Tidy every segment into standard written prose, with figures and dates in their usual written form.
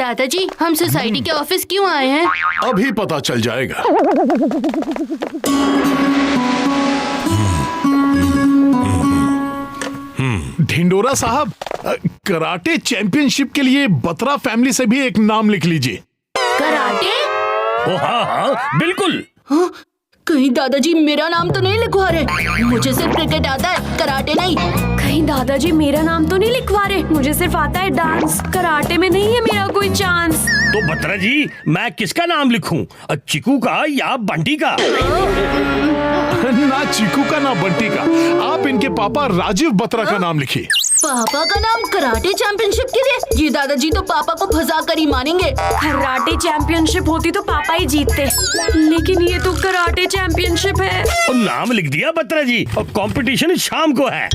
दादाजी, हम सोसाइटी के ऑफिस क्यों आए हैं? अभी पता चल जाएगा। ढिंडोरा साहब, कराटे चैंपियनशिप के लिए बत्रा फैमिली से भी एक नाम लिख लीजिए। कराटे? ओ हाँ, बिल्कुल। हाँ? कहीं दादाजी मेरा नाम तो नहीं लिखवा रहे? मुझे सिर्फ क्रिकेट आता है, कराटे नहीं। कहीं दादाजी मेरा नाम तो नहीं लिखवा रहे? मुझे सिर्फ आता है डांस, कराटे में नहीं है मेरा कोई चांस। तो बत्रा जी, मैं किसका नाम लिखूं? चिकू का या बंटी का? ना चीकू का ना बंटी का, आप इनके पापा राजीव बत्रा का नाम लिखिए। पापा का नाम कराटे चैंपियनशिप के लिए? ये दादाजी तो पापा को फंसा कर ही मानेंगे। कराटे चैंपियनशिप होती तो पापा ही जीतते, लेकिन ये तो कराटे चैंपियनशिप है। और नाम लिख दिया बत्रा जी, और कंपटीशन शाम को है।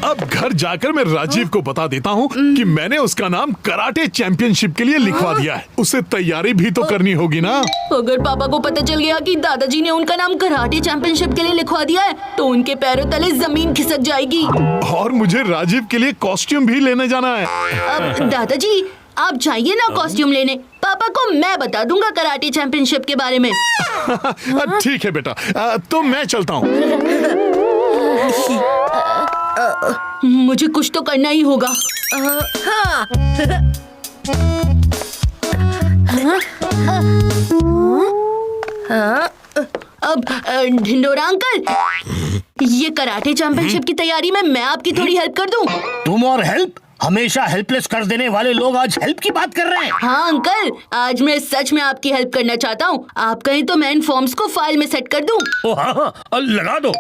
अब घर जाकर मैं राजीव को बता देता हूँ कि मैंने उसका नाम कराटे चैंपियनशिप के लिए लिखवा दिया है। उसे तैयारी भी तो करनी होगी ना। अगर पापा को पता चल गया कि दादाजी ने उनका नाम कराटे चैंपियनशिप के लिए लिखवा दिया है, तो उनके पैरों तले जमीन खिसक जाएगी। और मुझे राजीव के लिए कॉस्ट्यूम भी लेने जाना है। अब दादाजी, आप जाइए ना कॉस्ट्यूम लेने। पापा को मैं बता दूंगा कराटे चैंपियनशिप के बारे में। ठीक है बेटा, तो मैं चलता हूँ। मुझे कुछ तो करना ही होगा। अब ढिंडोरा अंकल, ये कराटे चैंपियनशिप की तैयारी में मैं आपकी थोड़ी हेल्प कर दूं? तुम और हेल्प? हमेशा हेल्पलेस कर देने वाले लोग आज हेल्प की बात कर रहे हैं। हाँ अंकल, आज मैं सच में आपकी हेल्प करना चाहता हूँ। आप कहें तो मैं इन फॉर्म्स को फाइल में सेट कर दूं। ओ हाँ, लगा दो।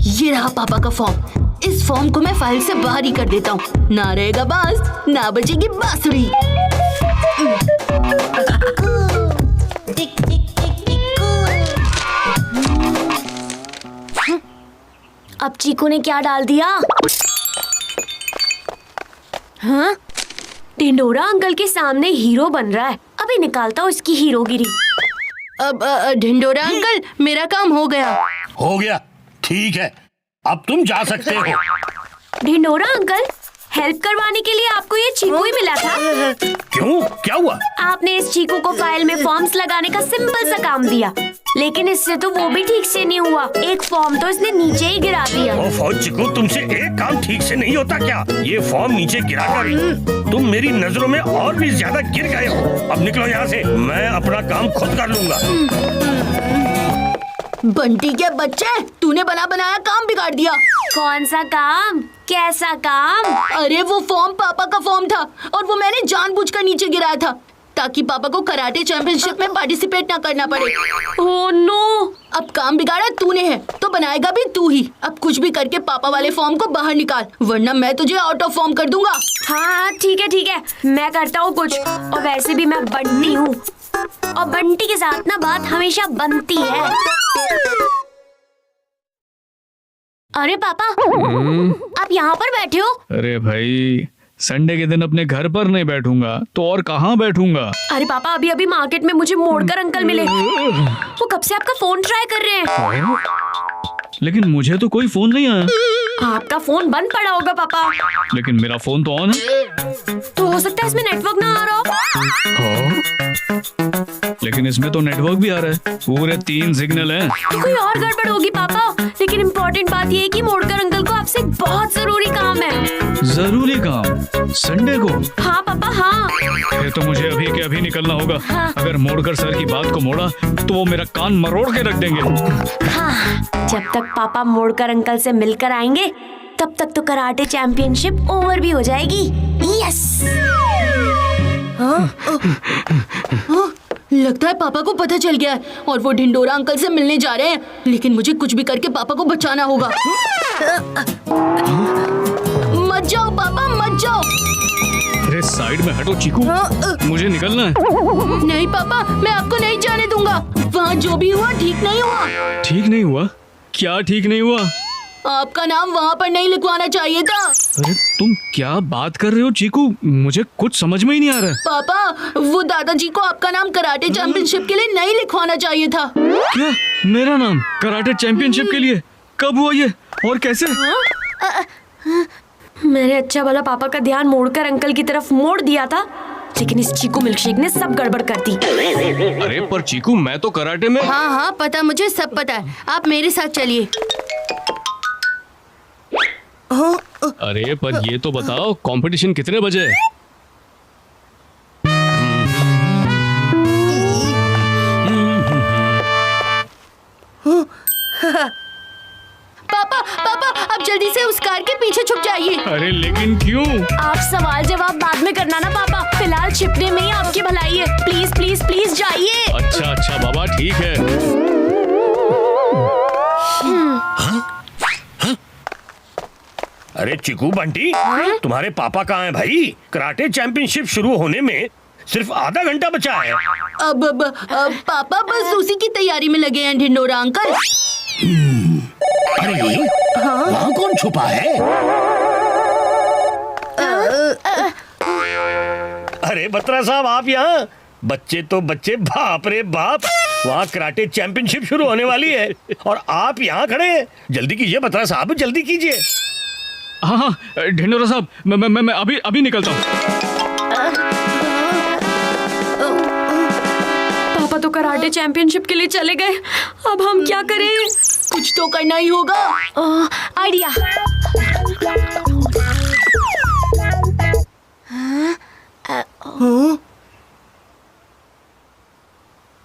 ये रहा पापा का फॉर्म। इस फॉर्म को मैं फाइल से बाहर ही कर देता हूँ। ना रहेगा बांस, ना बजेगी बांसुरी। अब चीकू ने क्या डाल दिया? हाँ? ढिंडोरा अंकल के सामने हीरो बन रहा है। अभी निकालता हूँ इसकी हीरोगिरी। अब ढिंडोरा अंकल, मेरा काम हो गया। हो गया, ठीक है, अब तुम जा सकते हो। ढिंडोरा अंकल, हेल्प करवाने के लिए आपको ये चीकू ही मिला था। क्यों, क्या हुआ? आपने इस चीकू को फाइल में फॉर्म्स लगाने का सिंपल सा काम दिया, लेकिन इससे तो वो भी ठीक से नहीं हुआ। एक फॉर्म तो इसने नीचे ही गिरा दिया। ओफो चिकू, तुमसे एक काम ठीक से नहीं होता क्या? ये फॉर्म नीचे गिराकर तुम मेरी नजरों में और भी ज्यादा गिर गए हो। अब निकलो यहाँ से, मैं अपना काम खुद कर लूंगा। बंटी के बच्चे, तूने बना बनाया काम बिगाड़ दिया। कौन सा काम? कैसा काम? अरे वो फॉर्म पापा का फॉर्म था, और वो मैंने जानबूझकर नीचे गिराया था ताकि पापा को कराटे चैंपियनशिप में पार्टिसिपेट ना करना पड़े। Oh no! अब काम बिगाड़ा तूने है, तो बनाएगा भी तू ही। अब कुछ भी करके पापा वाले फॉर्म को बाहर निकाल, वरना मैं तुझे आउट ऑफ फॉर्म कर दूंगा। हाँ ठीक है, मैं करता हूँ कुछ। और वैसे भी मैं बंटी हूँ, और बंटी के साथ ना बात हमेशा बनती है। अरे पापा, आप यहाँ पर बैठे हो? अरे भाई, संडे के दिन अपने घर पर नहीं बैठूंगा तो और कहाँ बैठूंगा? अरे पापा, अभी अभी मार्केट में मुझे मोड़कर अंकल मिले। वो कब से आपका फोन ट्राई कर रहे हैं। लेकिन मुझे तो कोई फोन नहीं आया। आपका फोन बंद पड़ा होगा पापा। लेकिन मेरा फोन तो ऑन है। तो हो सकता है इसमें नेटवर्क ना आ रहा हो। लेकिन इसमें तो नेटवर्क भी आ रहा है, पूरे 3 सिग्नल हैं। तो कोई और गड़बड़ होगी पापा। लेकिन इम्पोर्टेंट बात ये है कि मोड़कर अंकल को आपसे बहुत जरूरी काम है। जरूरी काम? संडे को? हाँ पापा, हाँ। फिर तो मुझे अभी के अभी निकलना होगा। हाँ। अगर मोड़कर सर की बात को मोड़ा तो वो मेरा कान मरोड़ के रख देंगे। हाँ, जब तक पापा मोड़कर अंकल से मिलकर आएंगे तब तक तो कराटे चैंपियनशिप ओवर भी हो जाएगी। यस! लगता है पापा को पता चल गया है और वो ढिंडोरा अंकल से मिलने जा रहे हैं। लेकिन मुझे कुछ भी करके पापा को बचाना होगा। मत जाओ पापा, मत जाओ। अरे साइड में हटो चीकू, मुझे निकलना है। नहीं पापा, मैं आपको नहीं जाने दूंगा। वहाँ जो भी हुआ ठीक नहीं हुआ। ठीक नहीं हुआ? क्या ठीक नहीं हुआ? आपका नाम वहाँ पर नहीं लिखवाना चाहिए था। अरे तुम क्या बात कर रहे हो चीकू, मुझे कुछ समझ में ही नहीं आ रहा है। पापा, वो दादाजी को आपका नाम कराटे चैंपियनशिप के लिए नहीं लिखवाना चाहिए था। क्या मेरा नाम कराटे चैंपियनशिप के लिए? कब हुआ ये और कैसे? मैंने अच्छा भला पापा का ध्यान मोड़कर अंकल की तरफ मोड़ दिया था, लेकिन इस चीकू मिल्कशेक ने सब गड़बड़ कर दी। अरे पर चीकू, मैं तो कराटे में। हाँ हाँ पता, मुझे सब पता है। आप मेरे साथ चलिए। अरे पर ये तो बताओ, कंपटीशन कितने बजे है? पापा पापा, आप जल्दी से उस कार के पीछे छुप जाइए। अरे लेकिन क्यों? आप सवाल जवाब बाद में करना ना पापा, फिलहाल छिपने में ही आपकी भलाई है। प्लीज प्लीज प्लीज जाइए। अच्छा अच्छा बाबा, ठीक है। अरे चिकू बंटी, तुम्हारे पापा कहाँ हैं भाई? कराटे चैंपियनशिप शुरू होने में सिर्फ आधा घंटा बचा है। अब पापा बस उसी की तैयारी में लगे हैं ढिंडोरा अंकल। अरे वहाँ कौन छुपा है? अरे बत्रा साहब, आप यहाँ? बच्चे तो बच्चे, बाप रे बाप, वहाँ कराटे चैंपियनशिप शुरू होने वाली है और आप यहाँ खड़े हैं। जल्दी कीजिए बत्रा साहब, जल्दी कीजिए। हाँ हाँ ढिंडोरा साहब, मैं अभी निकलता हूँ। पापा तो कराटे चैंपियनशिप के लिए चले गए, अब हम क्या करें? कुछ तो करना ही होगा। आइडिया।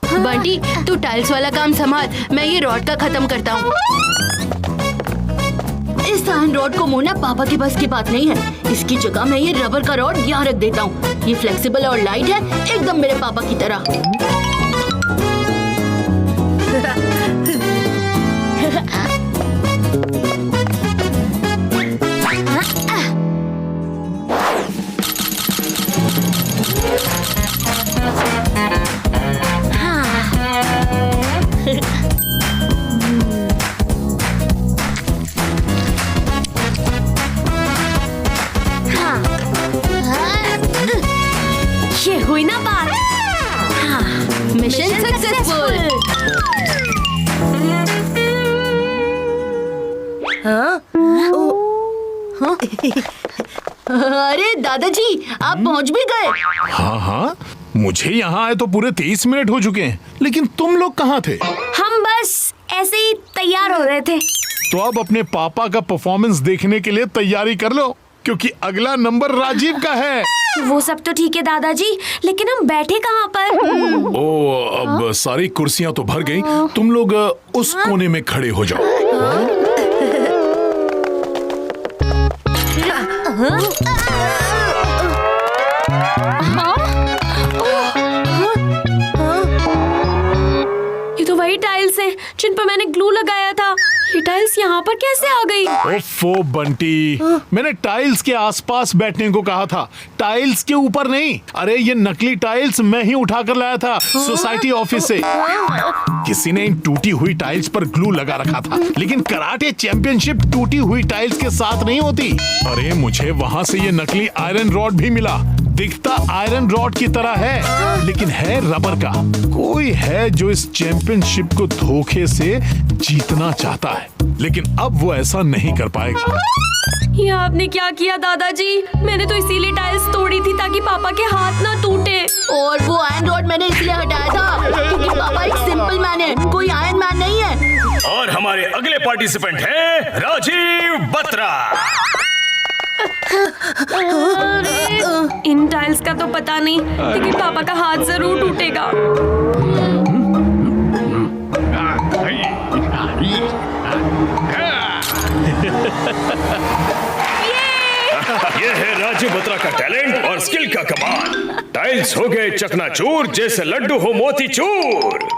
बंटी, तू टाइल्स वाला काम संभाल, मैं ये रॉड का खत्म करता हूँ। इस आयरन रॉड को मोड़ना पापा के बस की बात नहीं है। इसकी जगह मैं ये रबर का रॉड यहाँ रख देता हूँ। ये फ्लेक्सिबल और लाइट है, एकदम मेरे पापा की तरह। ये हुई ना बात। Mission successful. अरे दादाजी, आप पहुंच भी गए? हाँ हाँ, मुझे यहाँ आए तो पूरे 23 मिनट हो चुके हैं, लेकिन तुम लोग कहाँ थे? हम बस ऐसे ही तैयार हो रहे थे। तो अब अपने पापा का परफॉर्मेंस देखने के लिए तैयारी कर लो, क्योंकि अगला नंबर राजीव का है। वो सब तो ठीक है दादाजी, लेकिन हम बैठे कहाँ पर? ओ, अब सारी कुर्सियां तो भर गई, तुम लोग उस कोने में खड़े हो जाओ। ये तो वही टाइल्स हैं जिन पर मैंने ग्लू लगाया था। ये टाइल्स यहाँ पर कैसे आ गई? ओफो बंटी, मैंने टाइल्स के आसपास बैठने को कहा था, टाइल्स के ऊपर नहीं। अरे ये नकली टाइल्स मैं ही उठा कर लाया था सोसाइटी ऑफिस से। किसी ने इन टूटी हुई टाइल्स पर ग्लू लगा रखा था, लेकिन कराटे चैंपियनशिप टूटी हुई टाइल्स के साथ नहीं होती। अरे मुझे वहां से ये नकली आयरन रॉड भी मिला, दिखता आयरन रॉड की तरह है, लेकिन है रबर का। कोई है जो इस चैंपियनशिप को धोखे से जीतना चाहता है, लेकिन अब वो ऐसा नहीं कर पाएगा। ये आपने क्या किया दादाजी? मैंने तो इसीलिए टाइल्स तोड़ी थी ताकि पापा के हाथ ना टूटे। और वो आयरन रॉड मैंने इसलिए हटाया था क्योंकि पापा एक सिंपल मैन है, कोई आयरन मैन नहीं है। और हमारे अगले पार्टिसिपेंट हैं राजीव बत्रा। इन टाइल्स का तो पता नहीं, लेकिन पापा का हाथ जरूर टूटेगा। ये है राजीव बत्रा का टैलेंट और स्किल का कमाल। टाइल्स हो गए चकनाचूर जैसे लड्डू हो मोतीचूर।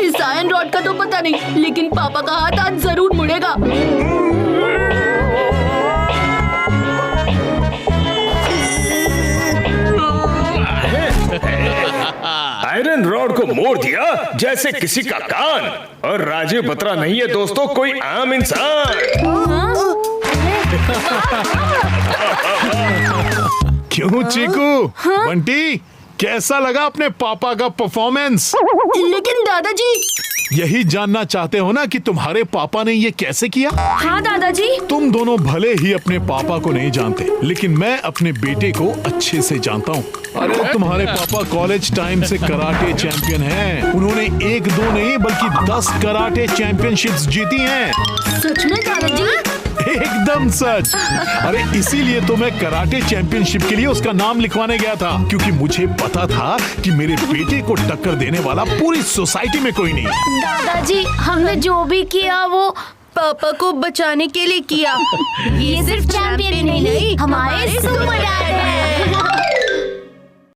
इस आयरन रॉड का तो पता नहीं, लेकिन पापा का हाथ आज जरूर मुड़ेगा। आयरन रॉड को मोड़ दिया जैसे किसी का कान। और राजीव बत्रा नहीं है दोस्तों कोई आम इंसान। क्यों चीकू? बंटी, कैसा लगा अपने पापा का परफॉर्मेंस? लेकिन दादाजी, यही जानना चाहते हो ना कि तुम्हारे पापा ने ये कैसे किया? हाँ दादाजी। तुम दोनों भले ही अपने पापा को नहीं जानते, लेकिन मैं अपने बेटे को अच्छे से जानता हूँ। अरे तुम्हारे पापा कॉलेज टाइम से कराटे चैंपियन हैं। उन्होंने 1-2 नहीं बल्कि 10 कराटे चैंपियनशिप्स जीती हैं। सच में दादाजी? एकदम सच। अरे इसीलिए तो मैं कराटे चैंपियनशिप के लिए उसका नाम लिखवाने गया था, क्योंकि मुझे पता था कि मेरे बेटे को टक्कर देने वाला पूरी सोसाइटी में कोई नहीं। दादाजी, हमने जो भी किया वो पापा को बचाने के लिए किया। ये सिर्फ चैंपियन नहीं, हमारे सुपर डैड हैं।